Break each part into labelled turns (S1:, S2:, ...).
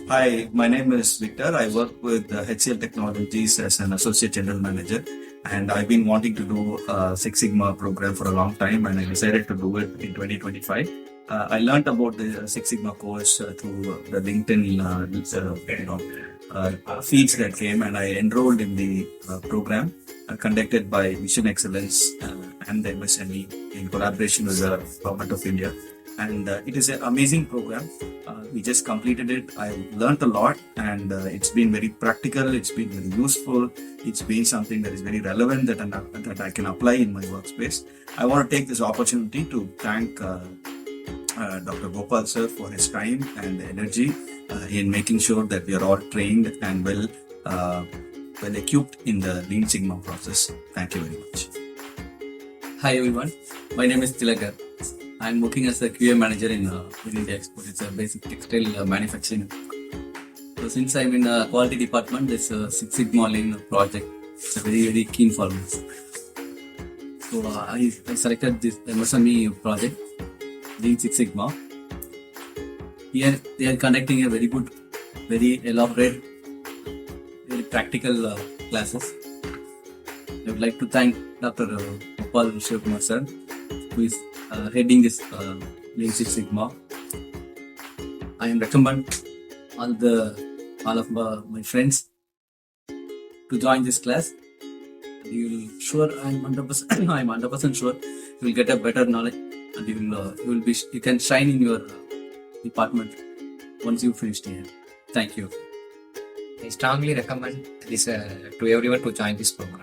S1: Hi, my name is Victor. I work with HCL Technologies as an associate general manager, and I've been wanting to do a Six Sigma program for a long time, and I decided to do it in 2025. I learned about the Six Sigma course through the LinkedIn feeds that came, and I enrolled in the program conducted by Mission Excellence and the MSME in collaboration with the Government of India. And it is an amazing program. We just completed it. I learned a lot, and it's been very practical. It's been very useful. It's been something that is very relevant that I can apply in my workspace. I want to take this opportunity to thank Dr. Gopal sir for his time and energy in making sure that we are all trained and well equipped in the Lean Sigma process. Thank you very much.
S2: Hi everyone, my name is Tilakar. I'm working as a QA manager in Guindy Export. It's a basic textile manufacturing. So since I'm in the quality department, this Six Sigma Lean project. It's a very keen for me. So I selected this MSME project, Lean Six Sigma. Here they are conducting a very good, very elaborate, very practical classes. I would like to thank Dr. Gopal Sivakumar sir, who is heading this Lean Six Sigma. I recommend all of my friends to join this class. I'm 100% sure you will get a better knowledge, and you can shine in your department once you finish here. Thank you.
S3: I strongly recommend this to everyone to join this program.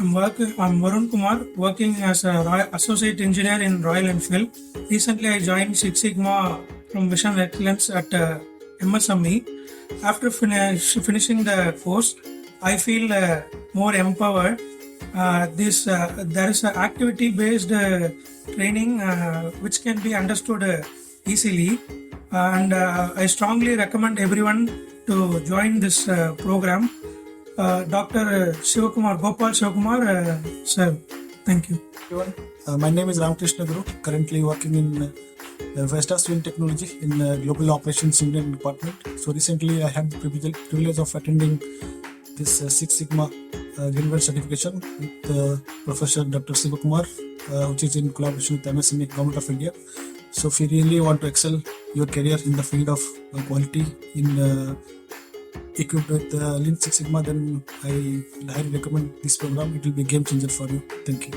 S4: I'm Varun Kumar, working as a associate engineer in Royal Enfield. Recently, I joined Six Sigma from Vision Excellence at MSME. After finishing the course, I feel more empowered. There is an activity-based training which can be understood easily, and I strongly recommend everyone to join this program. Dr. Sivakumar, Gopal Sivakumar, sir, thank you.
S5: My name is Ramakrishna Guru, currently working in Vestas Wind Technology in Global Operations Indian Department. So recently I had the privilege of attending this Six Sigma Greenbelt certification with Professor Dr. Sivakumar, which is in collaboration with MSME Government of India. So if you really want to excel your career in the field of quality in equipped with Lean Six Sigma, then I highly recommend this program. It will be a game changer for you. Thank you.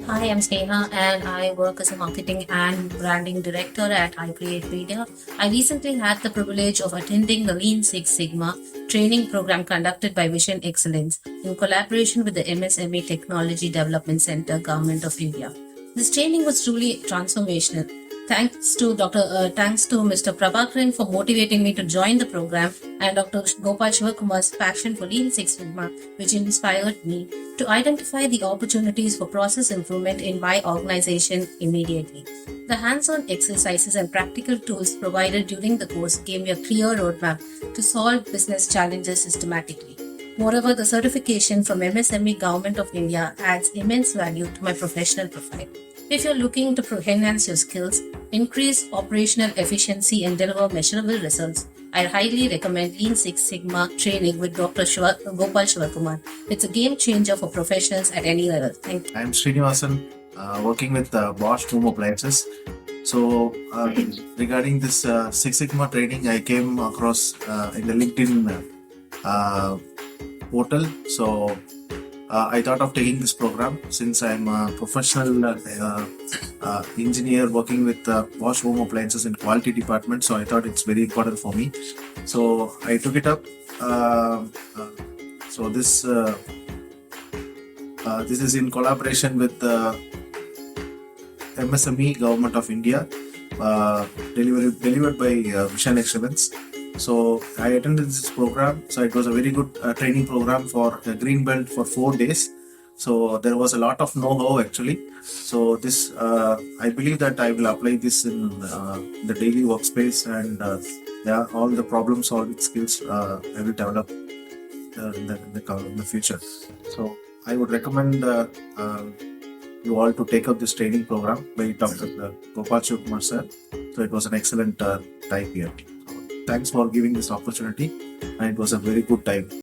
S6: Hi, I'm Sneha and I work as a marketing and branding director at iCreate Media. I recently had the privilege of attending the Lean Six Sigma training program conducted by Vision Excellence in collaboration with the MSME Technology Development Center, Government of India. This training was truly transformational. Thanks to Mr. Prabhakaran for motivating me to join the program, and Dr. Gopal Shivakumar's passion for Lean Six Sigma, which inspired me to identify the opportunities for process improvement in my organization immediately. The hands-on exercises and practical tools provided during the course gave me a clear roadmap to solve business challenges systematically. Moreover, the certification from MSME Government of India adds immense value to my professional profile. If you're looking to enhance your skills, increase operational efficiency, and deliver measurable results, I highly recommend Lean Six Sigma training with Dr. Gopal Shivakumar. It's a game changer for professionals at any level. Thank you.
S7: I'm Srinivasan, working with Bosch Home Appliances. So, regarding this Six Sigma training, I came across in the LinkedIn portal. So, I thought of taking this program since I'm a professional engineer working with Bosch Home Appliances in quality department. So I thought it's very important for me. So I took it up. So this is in collaboration with MSME Government of India, delivered by Mission Excellence. So I attended this program. So it was a very good training program for a green belt for 4 days. So there was a lot of know-how actually. So this, I believe that I will apply this in the daily workspace, and all the problem solving skills I will develop in the future. So I would recommend you all to take up this training program by Dr. Gopal Sivakumar sir. So it was an excellent time here. So thanks for giving this opportunity, and it was a very good time.